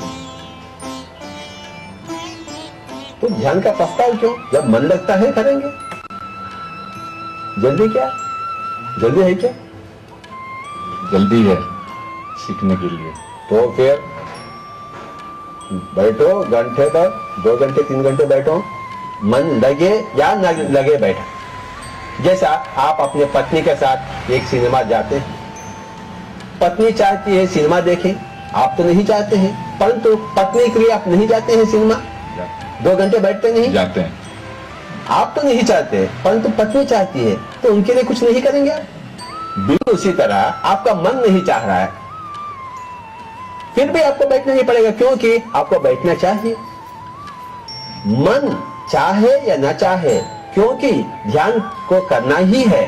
तो ध्यान का प्रस्ताव क्यों? जब मन लगता है करेंगे। जल्दी क्या? जल्दी है क्या? जल्दी है सीखने के लिए। तो फिर बैठो घंटे भर, 2 घंटे 3 घंटे बैठो, मन लगे या न लगे बैठा। जैसा आप अपने पत्नी के साथ एक सिनेमा जाते हैं, पत्नी चाहती है सिनेमा देखें, आप तो नहीं चाहते हैं, परंतु पत्नी के लिए आप नहीं जाते हैं सिनेमा, 2 घंटे बैठते नहीं जाते हैं। आप तो नहीं चाहते, परंतु पत्नी चाहती है, तो उनके लिए कुछ नहीं करेंगे आप? बिल्कुल उसी तरह आपका मन नहीं चाह रहा है, फिर भी आपको बैठना ही पड़ेगा, क्योंकि आपको बैठना चाहिए। मन चाहे या ना चाहे, क्योंकि ध्यान को करना ही है,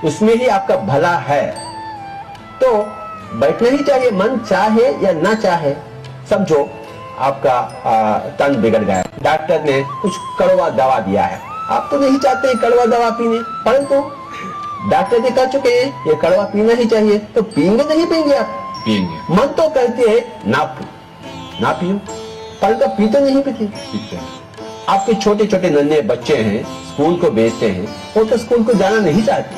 उसमें ही आपका भला है, तो बैठना ही चाहिए, मन चाहे या ना चाहे। समझो आपका तन बिगड़ गया, डॉक्टर ने कुछ कड़वा दवा दिया है, आप तो नहीं चाहते कड़वा दवा पीने, परंतु डॉक्टर ने कह चुके हैं ये कड़वा पीना ही चाहिए, तो पिएंगे नहीं पिएंगे आप? पिएंगे। मन तो कहते हैं ना पियो, परंतु पीते नहीं पीते। पीते हैं। आपके छोटे छोटे नन्हे बच्चे हैं, स्कूल को भेजते हैं, वो तो स्कूल को जाना नहीं चाहते,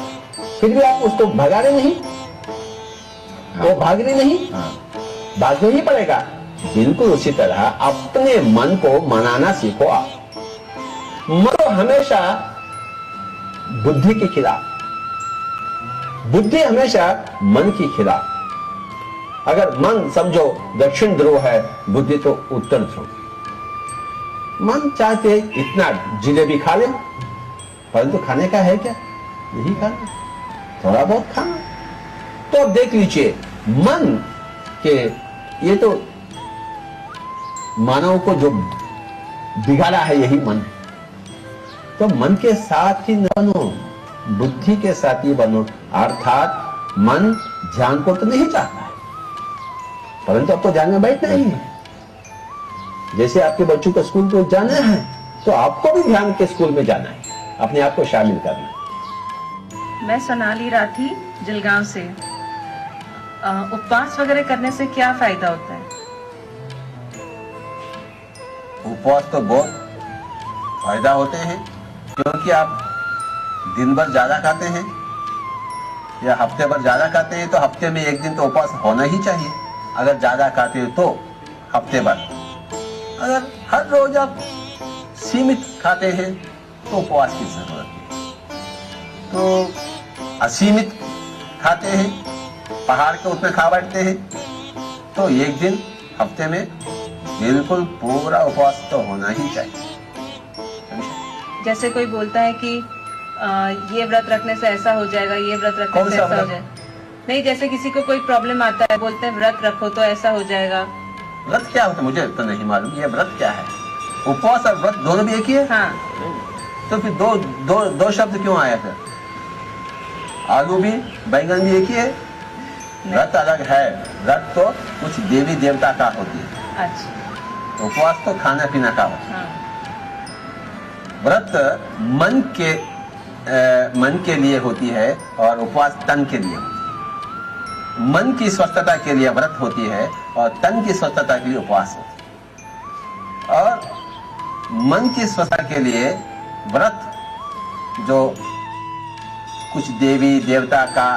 फिर भी आप उसको भगा रहे नहीं, वो भाग रही नहीं, भागना ही पड़ेगा। बिल्कुल उसी तरह अपने मन को मनाना सीखो आप। मन तो हमेशा बुद्धि के खिलाफ, बुद्धि हमेशा मन के खिलाफ। अगर मन समझो दक्षिण ध्रुव है, बुद्धि तो उत्तर ध्रुव। मन चाहते इतना जिलेबी खा ले, परंतु खाने का है क्या? नहीं खाना, थोड़ा बहुत खाना। तो अब देख लीजिए, मन के ये तो मानव को जो बिगाड़ा है यही मन। तो मन के साथ ही न बनो, बुद्धि के साथ ही बनो, अर्थात मन ध्यान को तो नहीं चाहता है, परंतु आपको ध्यान में बैठना ही है। जैसे आपके बच्चों को स्कूल को जाना है, तो आपको भी ध्यान के स्कूल में जाना है, अपने आप को शामिल करना है। मैं सोनाली राठी जलगांव से। उपवास वगैरह करने से क्या फायदा होता है? उपवास तो बहुत फायदा होते हैं, क्योंकि आप दिन भर ज्यादा खाते हैं या हफ्ते भर ज्यादा खाते हैं, तो हफ्ते में एक दिन तो उपवास होना ही चाहिए। अगर ज्यादा खाते हो तो हफ्ते भर, अगर हर रोज आप सीमित खाते हैं तो उपवास की जरूरत है। तो असीमित खाते हैं, पहाड़ के उतना खा बैठते हैं, तो एक दिन हफ्ते में बिल्कुल पूरा उपवास तो होना ही चाहिए। जैसे कोई बोलता है कि ये व्रत रखने से ऐसा हो जाएगा, ये व्रत रखने से ऐसा हो जाएगा। नहीं, जैसे किसी को कोई प्रॉब्लम आता है, बोलते हैं व्रत रखो तो ऐसा हो जाएगा। व्रत क्या होता है मुझे तो नहीं मालूम, ये व्रत क्या है? उपवास और व्रत दोनों भी एक ही है? हाँ। तो फिर दो शब्द क्यों आया फिर? आलू भी बैंगन भी एक ही है? व्रत अलग है, व्रत तो कुछ देवी देवता का होती है। अच्छा। उपवास तो खाना पीना का होता है। हाँ। व्रत मन के लिए होती है और उपवास तन के लिए होती है। मन की स्वस्थता के लिए व्रत होती है और तन की स्वस्थता के लिए उपवास होती है। और मन की स्वस्थता के लिए व्रत जो कुछ देवी देवता का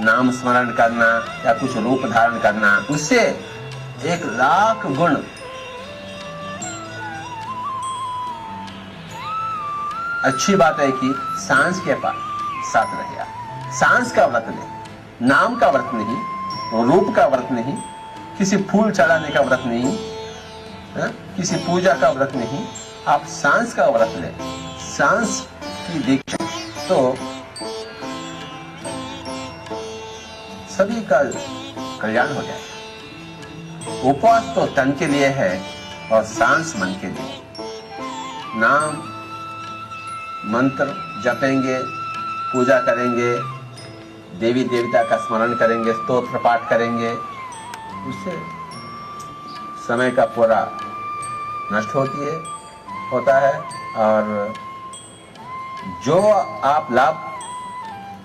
नाम स्मरण करना या कुछ रूप धारण करना, उससे 1,00,000 गुण अच्छी बात है कि सांस के साथ रहेगा। सांस का व्रत नहीं, नाम का व्रत नहीं, रूप का व्रत नहीं, किसी फूल चढ़ाने का व्रत नहीं, किसी पूजा का व्रत नहीं, आप सांस का व्रत ले, सांस की दीक्षा, तो सभी का कल्याण हो जाएगा। उपवास तो तन के लिए है और सांस मन के लिए। नाम मंत्र जपेंगे, पूजा करेंगे, देवी देवता का स्मरण करेंगे, स्तोत्र पाठ करेंगे, उससे समय का पूरा नष्ट होता है और जो आप लाभ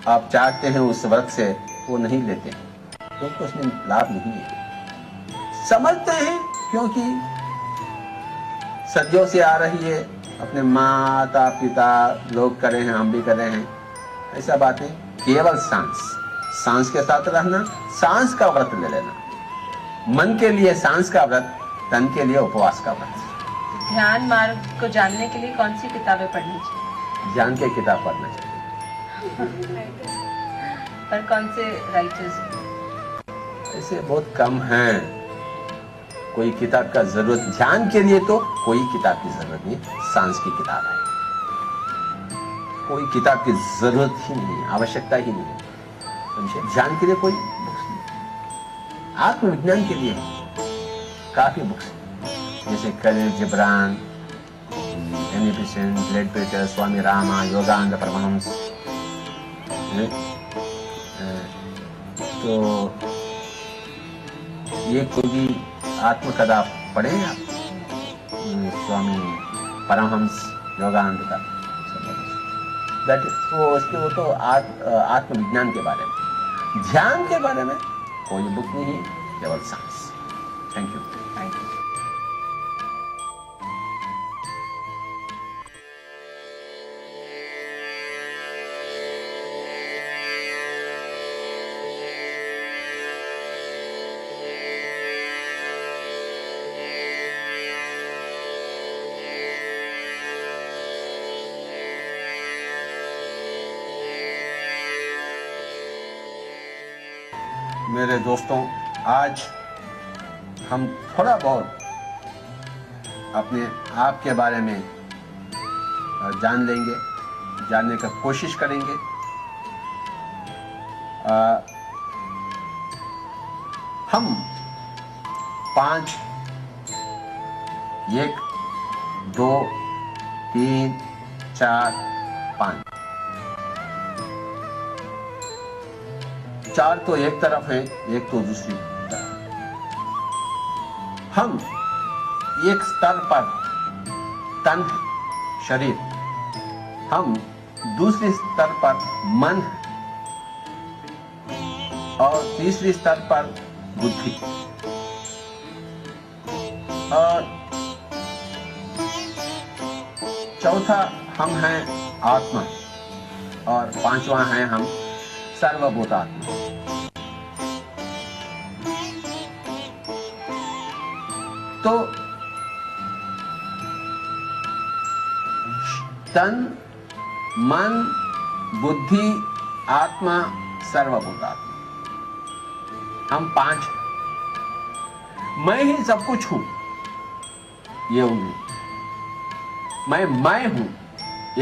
आप चाहते हैं उस व्रत से वो नहीं लेते हैं, क्योंकि उसमें लाभ नहीं है। समझते हैं क्योंकि सदियों से आ रही है, अपने माता पिता लोग करे हैं, हम भी कर रहे हैं। ऐसा बात है, केवल सांस के साथ रहना, सांस का व्रत ले लेना। मन के लिए सांस का व्रत, तन के लिए उपवास का व्रत। ध्यान मार्ग को जानने के लिए कौन सी किताबें पढ़नी चाहिए? ज्ञान की किताब पढ़ना चाहिए। और कौन से राइटर्स? ऐसे बहुत कम हैं। कोई किताब का जरूरत, ध्यान के लिए तो कोई किताब की जरूरत नहीं, सांस की किताब है। कोई किताब की जरूरत ही नहीं, आवश्यकता ही नहीं है, समझे? ध्यान के लिए कोई बुक्स नहीं। आत्मविज्ञान के लिए काफी बुक्स, जैसे कलील जिब्रान, एनी बेसेंट, लेडबेटर, स्वामी रामा, योगानंद परमहंस। तो ये कोई आत्मकथा पढ़े आप, स्वामी परमहंस योगानंद का, वो तो आत्मविज्ञान के बारे में। ध्यान के बारे में कोई बुक नहीं, केवल सांस। Thank you. Thank you. मेरे दोस्तों, आज हम थोड़ा बहुत अपने आप के बारे में जान लेंगे, जानने का कोशिश करेंगे। हम 5, 1, 2, 3, 4, 5, 4 तो एक तरफ है, एक तो दूसरी तरफ। हम एक स्तर पर तन, शरीर, हम दूसरे स्तर पर मन और तीसरी स्तर पर बुद्धि, और चौथा हम हैं आत्मा, और पांचवा हैं हम सर्वभूतात्मा। तो तन, मन, बुद्धि, आत्मा, सर्वभूतात्मा, हम 5। मैं ही सब कुछ हूं, ये उंगली। मैं हूं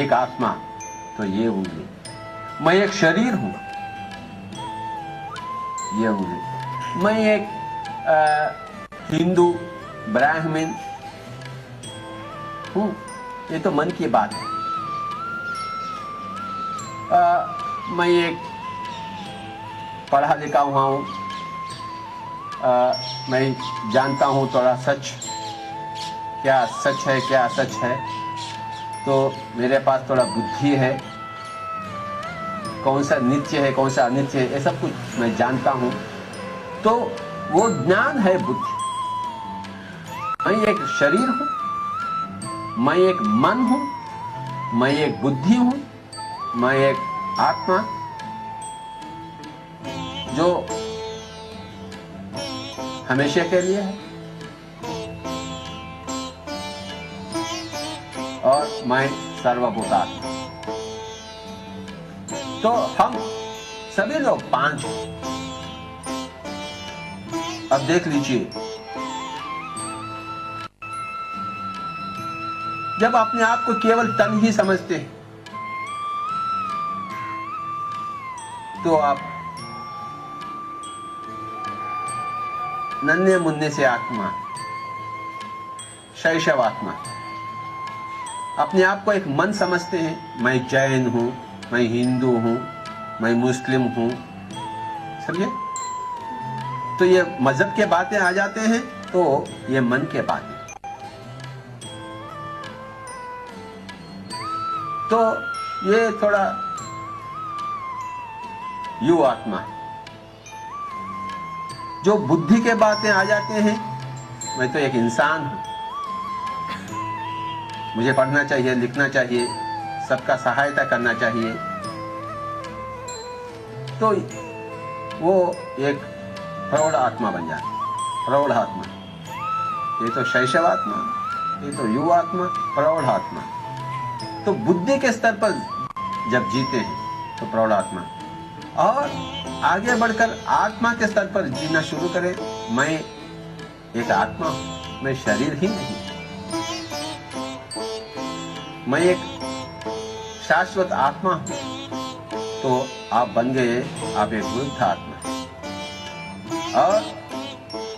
एक आत्मा, तो ये उंगली। मैं एक शरीर हूं, ये उंगली। मैं एक हिंदू ब्राह्मण हूं, ये तो मन की बात है। मैं एक पढ़ा लिखा हुआ हूं, मैं जानता हूं थोड़ा सच, क्या सच है क्या सच है, तो मेरे पास थोड़ा बुद्धि है, कौन सा नित्य है कौन सा अनित्य है, ये सब कुछ मैं जानता हूं। तो वो ज्ञान है बुद्धि। मैं एक शरीर हूं, मैं एक मन हूं, मैं एक बुद्धि हूं, मैं एक आत्मा, जो हमेशा के लिए है, और मैं सर्वभूतात्मा। तो हम सभी लोग 5 हैं। अब देख लीजिए, जब अपने आप को केवल तन ही समझते हैं, तो आप नन्हे मुन्ने से आत्मा, शैशव आत्मा, अपने आप को एक मन समझते हैं। मैं जैन हूं, मैं हिंदू हूं, मैं मुस्लिम हूं, समझे? तो ये मजहब के बातें आ जाते हैं, तो ये मन के बातें। तो ये थोड़ा यू आत्मा। जो बुद्धि के बातें आ जाते हैं, मैं तो एक इंसान हूं, मुझे पढ़ना चाहिए, लिखना चाहिए, सबका सहायता करना चाहिए। तो वो एक प्रौढ़ आत्मा बन जाती, प्रौढ़ आत्मा। ये तो शैशव आत्मा, ये तो युवा आत्मा, प्रौढ़ आत्मा। तो बुद्धि के स्तर पर जब जीते हैं तो प्रौढ़ आत्मा, और आगे बढ़कर आत्मा के स्तर पर जीना शुरू करें। मैं एक आत्मा हूं, मैं शरीर ही नहीं, मैं एक शाश्वत आत्मा हूं। तो आप बन गए, आप एक वृद्ध आत्मा, और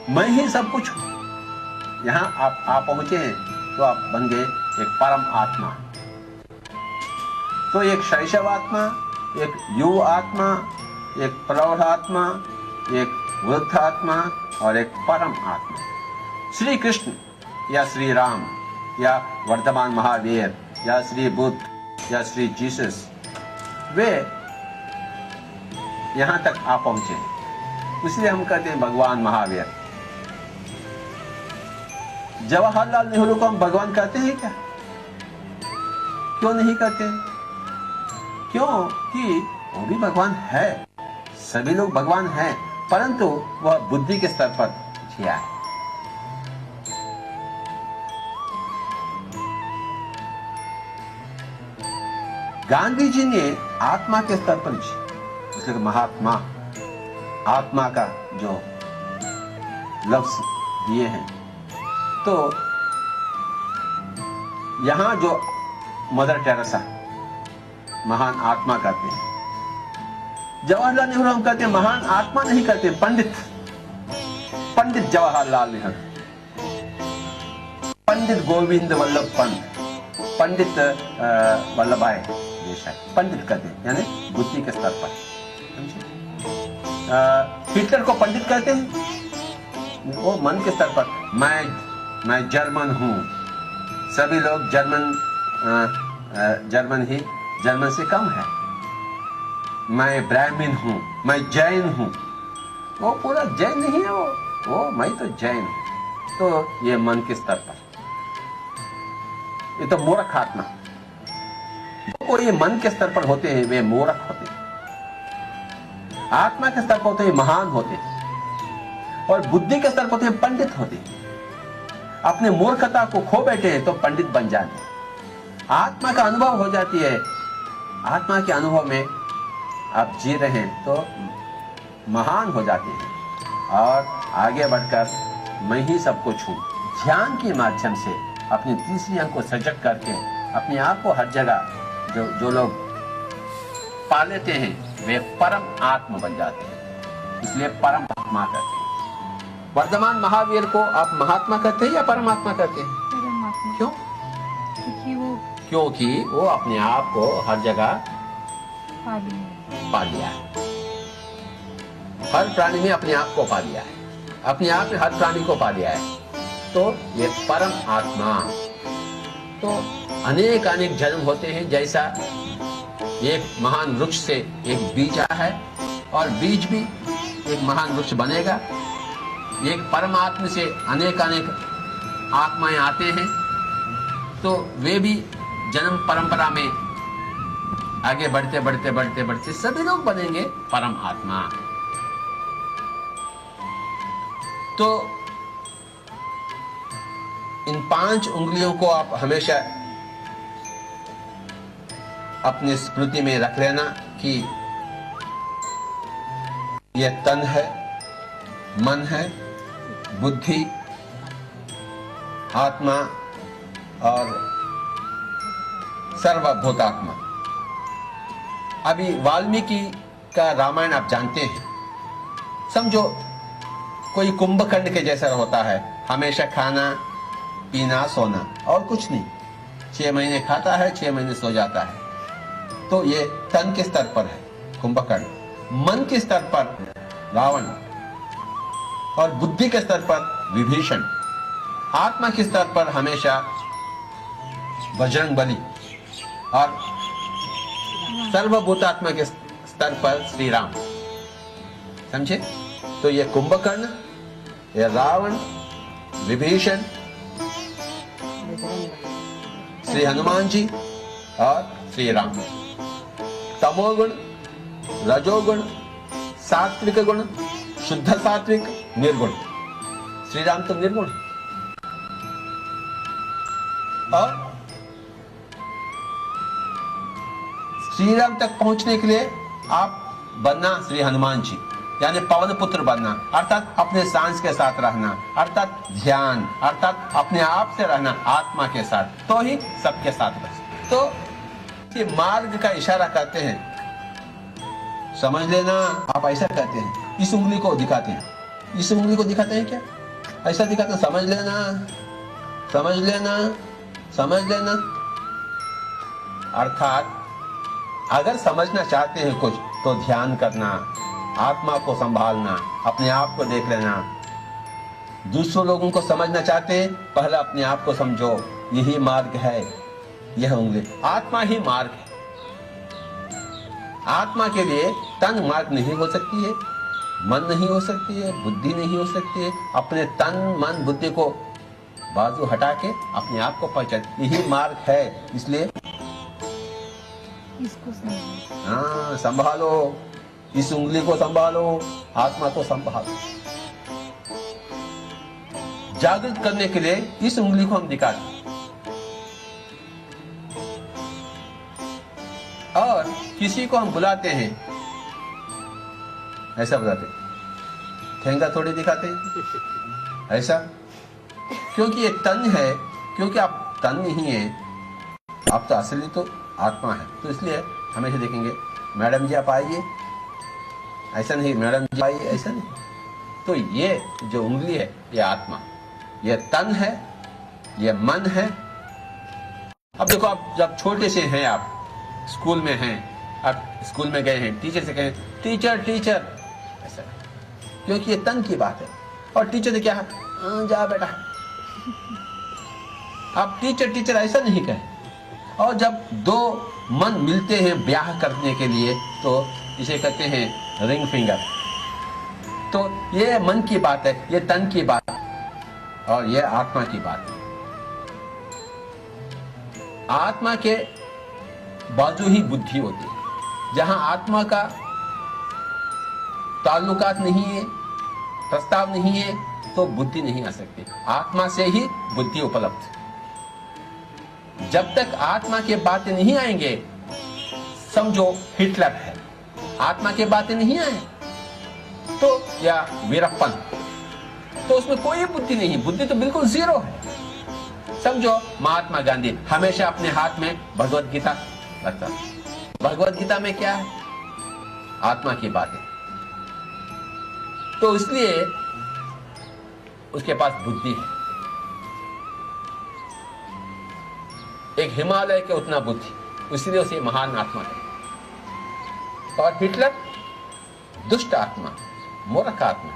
मैं ही सब कुछ हूं। यहां आप पहुंचे हैं तो आप बन गए एक परम आत्मा। तो एक शैशव आत्मा, एक युवा आत्मा, एक प्रौढ़ आत्मा, एक वृद्ध आत्मा और एक परम आत्मा। श्री कृष्ण या श्री राम या वर्तमान महावीर या श्री बुद्ध या श्री जीसस, वे यहां तक आप पहुंचे, इसलिए हम कहते हैं भगवान महावीर। जवाहरलाल नेहरू को हम भगवान कहते हैं क्या? क्यों नहीं कहते? क्योंकि वो भी भगवान है, सभी लोग भगवान हैं, परंतु वह बुद्धि के स्तर पर जिया है। गांधी जी ने आत्मा के स्तर पर जी, इसलिए महात्मा, आत्मा का जो लफ्ज दिए हैं। तो यहां जो मदर टेरेसा महान आत्मा कहते हैं, जवाहरलाल नेहरू हम कहते हैं महान आत्मा नहीं कहते, पंडित जवाहरलाल नेहरू, पंडित गोविंद वल्लभ पंत, पंडित वल्लभ भाई देसाई, पंडित कहते हैं, यानी बुद्धि के स्तर पर। हिटलर को पंडित कहते हैं, वो मन के स्तर पर। मैं जर्मन हूं, सभी लोग जर्मन से कम है। मैं ब्राह्मण हूं, मैं जैन हूं, वो पूरा जैन नहीं है, वो मैं तो जैन हूं। तो ये मन के स्तर पर, ये तो मूर्ख आत्मा। वो ये मन के स्तर पर होते हैं वे मूर्ख होते हैं, आत्मा के स्तर पर होते हैं महान होते हैं, और बुद्धि के स्तर पर होते हैं पंडित होते हैं। अपने मूर्खता को खो बैठे हैं तो पंडित बन जाते हैं। आत्मा का अनुभव हो जाती है, आत्मा के अनुभव में आप जी रहे हैं तो महान हो जाते हैं, और आगे बढ़कर मैं ही सब कुछ हूं। ध्यान के माध्यम से अपनी तीसरी अंग को सजग करके अपने आप को हर जगह जो लोग पा लेते हैं वे परम आत्मा बन जाते हैं, इसलिए परम आत्मा कहते हैं। वर्तमान महावीर को आप महात्मा कहते हैं या परमात्मा कहते हैं? परमात्मा। क्यों? क्योंकि वो अपने आप को हर जगह पा लिया है, हर प्राणी में अपने आप को पा लिया है, अपने आप में हर प्राणी को पा लिया है। तो ये परम आत्मा। तो अनेक जन्म होते हैं, जैसा एक महान वृक्ष से एक बीज आया है और बीज भी एक महान वृक्ष बनेगा। एक परमात्मा से अनेक आत्माएं आते हैं, तो वे भी जन्म परंपरा में आगे बढ़ते सभी लोग बनेंगे परम आत्मा। तो इन 5 उंगलियों को आप हमेशा अपनी स्मृति में रख लेना कि यह तन है, मन है, बुद्धि, आत्मा और सर्वभूतात्मा। अभी वाल्मीकि का रामायण आप जानते हैं, समझो कोई कुंभकर्ण के जैसा होता है, हमेशा खाना पीना सोना और कुछ नहीं, 6 महीने खाता है, 6 महीने सो जाता है। तो ये तन के स्तर पर है कुंभकर्ण, मन के स्तर पर रावण और बुद्धि के स्तर पर विभीषण, आत्मा के स्तर पर हमेशा बजरंगबली और सर्वभूतात्मा के स्तर पर श्री राम। समझे? तो ये कुंभकर्ण, ये रावण, विभीषण, श्री हनुमान जी और श्री राम। तमोगुण, रजोगुण, सात्विक गुण, शुद्ध सात्विक, निर्गुण। श्री राम तो निर्गुण है। और श्री राम तक पहुंचने के लिए आप बनना श्री हनुमान जी, यानी पवन पुत्र बनना, अर्थात अपने सांस के साथ रहना, अर्थात ध्यान, अर्थात अपने आप से रहना, आत्मा के साथ, तो ही सबके साथ बस। तो ये मार्ग का इशारा करते हैं, समझ लेना। आप ऐसा करते हैं, इस उंगली को दिखाते हैं, इस उंगली को दिखाते हैं क्या, ऐसा दिखाते हैं, समझ लेना, समझ लेना, समझ लेना। अर्थात अगर समझना चाहते हैं कुछ तो ध्यान करना, आत्मा को संभालना, अपने आप को देख लेना। दूसरों लोगों को समझना चाहते हैं, पहले अपने आप को समझो, यही मार्ग है, यह उंगली। आत्मा ही मार्ग है। आत्मा के लिए तन मार्ग नहीं हो सकती है, मन नहीं हो सकती है, बुद्धि नहीं हो सकती है। अपने तन मन बुद्धि को बाजू हटा के अपने आप को पहचान, यही मार्ग है। इसलिए इसको हाँ, संभालो, इस उंगली को संभालो, आत्मा को संभालो। जागृत करने के लिए इस उंगली को हम दिखाते हैं। और किसी को हम बुलाते हैं, ऐसा बुलाते हैं, ठेंगा थोड़ी दिखाते हैं, ऐसा, क्योंकि ये तन है, क्योंकि आप तन नहीं है, आप तो असली तो आत्मा है। तो इसलिए हमेशा देखेंगे, मैडम जी आप आइए, ऐसा नहीं, मैडम जी आइए, ऐसा नहीं। तो ये जो उंगली है, ये आत्मा, ये तन है, ये मन है। अब देखो, आप जब छोटे से हैं, आप स्कूल में हैं, आप स्कूल में गए हैं, टीचर से कहें टीचर टीचर, ऐसा, क्योंकि ये तन की बात है। और टीचर ने क्या, जा बेटा, आप टीचर टीचर ऐसा नहीं कहें। और जब दो मन मिलते हैं ब्याह करने के लिए, तो इसे कहते हैं रिंग फिंगर। तो ये मन की बात है, ये तन की बात है, और ये आत्मा की बात है। आत्मा के बाजू ही बुद्धि होती है। जहां आत्मा का ताल्लुकात नहीं है, प्रस्ताव नहीं है, तो बुद्धि नहीं आ सकती। आत्मा से ही बुद्धि उपलब्ध है। जब तक आत्मा के बातें नहीं आएंगे, समझो हिटलर है, आत्मा के बातें नहीं आए तो, या वीरप्पन, तो उसमें कोई बुद्धि नहीं, बुद्धि तो बिल्कुल जीरो है। समझो महात्मा गांधी हमेशा अपने हाथ में भगवत गीता रखता। भगवत गीता में क्या है, आत्मा की बातें, तो इसलिए उसके पास बुद्धि है, एक हिमालय के उतना बुद्धि, इसलिए उसे महान आत्मा है। और हिटलर दुष्ट आत्मा, मूर्ख आत्मा।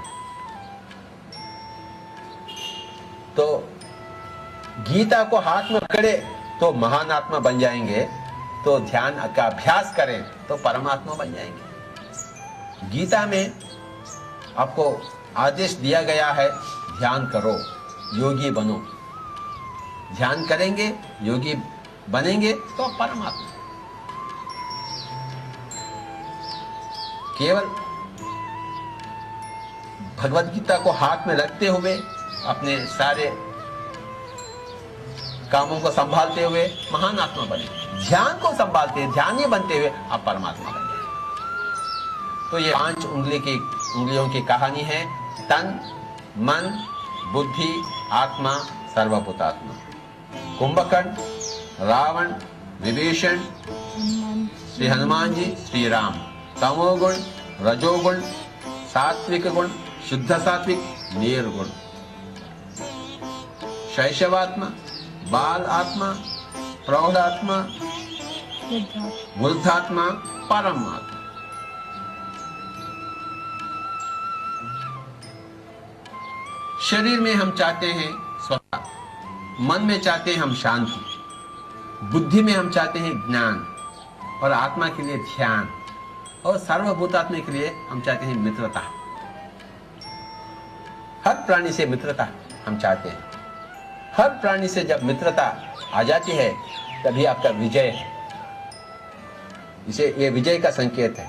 तो गीता को हाथ में पकड़े तो महान आत्मा बन जाएंगे, तो ध्यान का अभ्यास करें तो परमात्मा बन जाएंगे। गीता में आपको आदेश दिया गया है, ध्यान करो, योगी बनो। ध्यान करेंगे, योगी बनेंगे, तो परमात्मा। केवल भगवत गीता को हाथ में रखते हुए, अपने सारे कामों को संभालते हुए महान आत्मा बने। ध्यान को संभालते, ध्यानी बनते हुए आप परमात्मा बन जाए। तो ये 5 उंगलियों की कहानी है, तन, मन, बुद्धि, आत्मा, सर्वभूतात्मा। कुंभकर्ण, रावण, विभीषण, श्री हनुमान जी, श्री राम। तमोगुण, रजोगुण, सात्विक गुण, शुद्ध सात्विक, निर्गुण। शैशवात्मा, बाल आत्मा, प्रौढ़ आत्मा, वृद्धात्मा, परमात्मा। शरीर में हम चाहते हैं स्वतः, मन में चाहते हैं हम शांति, बुद्धि में हम चाहते हैं ज्ञान, और आत्मा के लिए ध्यान, और सर्वभूतात्मा के लिए हम चाहते हैं मित्रता। हर प्राणी से मित्रता, हम चाहते हैं। हर प्राणी से जब मित्रता आ जाती है तभी आपका विजय है। इसे ये विजय का संकेत है।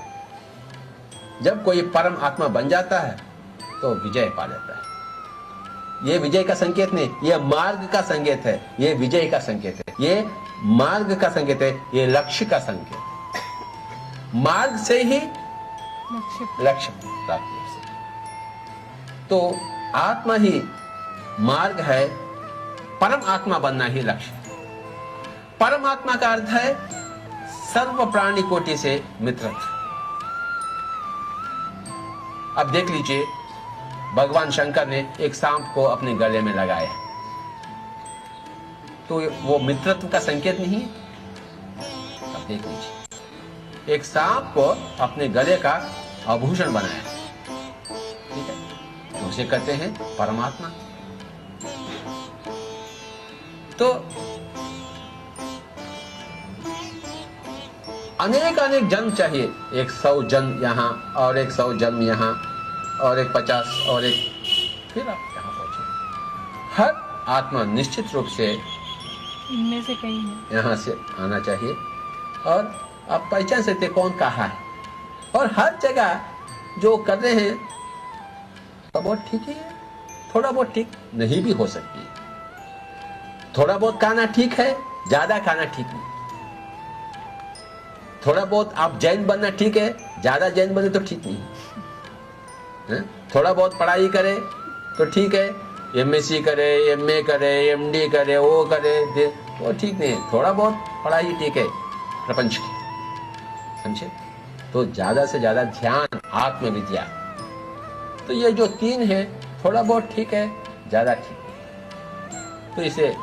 जब कोई परम आत्मा बन जाता है तो विजय पा लेता है। ये विजय का संकेत नहीं, ये मार्ग का संकेत है। ये विजय का संकेत है, ये मार्ग का संकेत है, ये लक्ष्य का संकेत है। मार्ग से ही लक्ष्य प्राप्त हो सकता। तो आत्मा ही मार्ग है, परम आत्मा बनना ही लक्ष्य। परम आत्मा का अर्थ है सर्व प्राणी कोटि से मित्रत्व। अब देख लीजिए, भगवान शंकर ने एक सांप को अपने गले में लगाया, तो वो मित्रत्व का संकेत नहीं है? अब देख लीजिए, एक सांप को अपने गले का आभूषण बनाया, ठीक है, उसे कहते हैं परमात्मा। तो अनेक अनेक जन्म चाहिए, 100 जन्म यहां और 100 जन्म यहां और एक 50 और एक, फिर आप यहां पहुंचे। हर आत्मा निश्चित रूप से इनमें से कहीं है, यहां से आना चाहिए और आप पहचान सकते कौन कहा है। और हर जगह जो कर रहे हैं तो बहुत ठीक ही है, थोड़ा बहुत ठीक नहीं भी हो सकती है। थोड़ा बहुत खाना ठीक है, ज्यादा खाना ठीक नहीं। थोड़ा बहुत आप जैन बनना ठीक है, ज्यादा जैन बने तो ठीक नहीं है। थोड़ा बहुत पढ़ाई करे तो ठीक है, एमएससी करे, एमए करे, एमडी करे, वो करे, वो ठीक नहीं है। थोड़ा बहुत पढ़ाई ठीक है प्रपंच की, समझे? तो ज्यादा से ज्यादा ध्यान आत्मविद्या। तो ये जो 3 है, थोड़ा बहुत ठीक है, ज्यादा ठीक है। तो इसे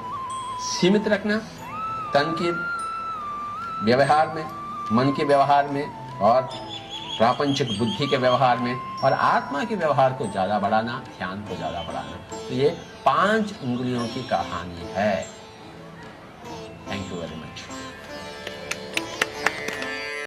सीमित रखना, तन के व्यवहार में, मन के व्यवहार में और प्रापंचिक बुद्धि के व्यवहार में, और आत्मा के व्यवहार को ज्यादा बढ़ाना, ध्यान को ज्यादा बढ़ाना। तो ये 5 उंगलियों की कहानी है।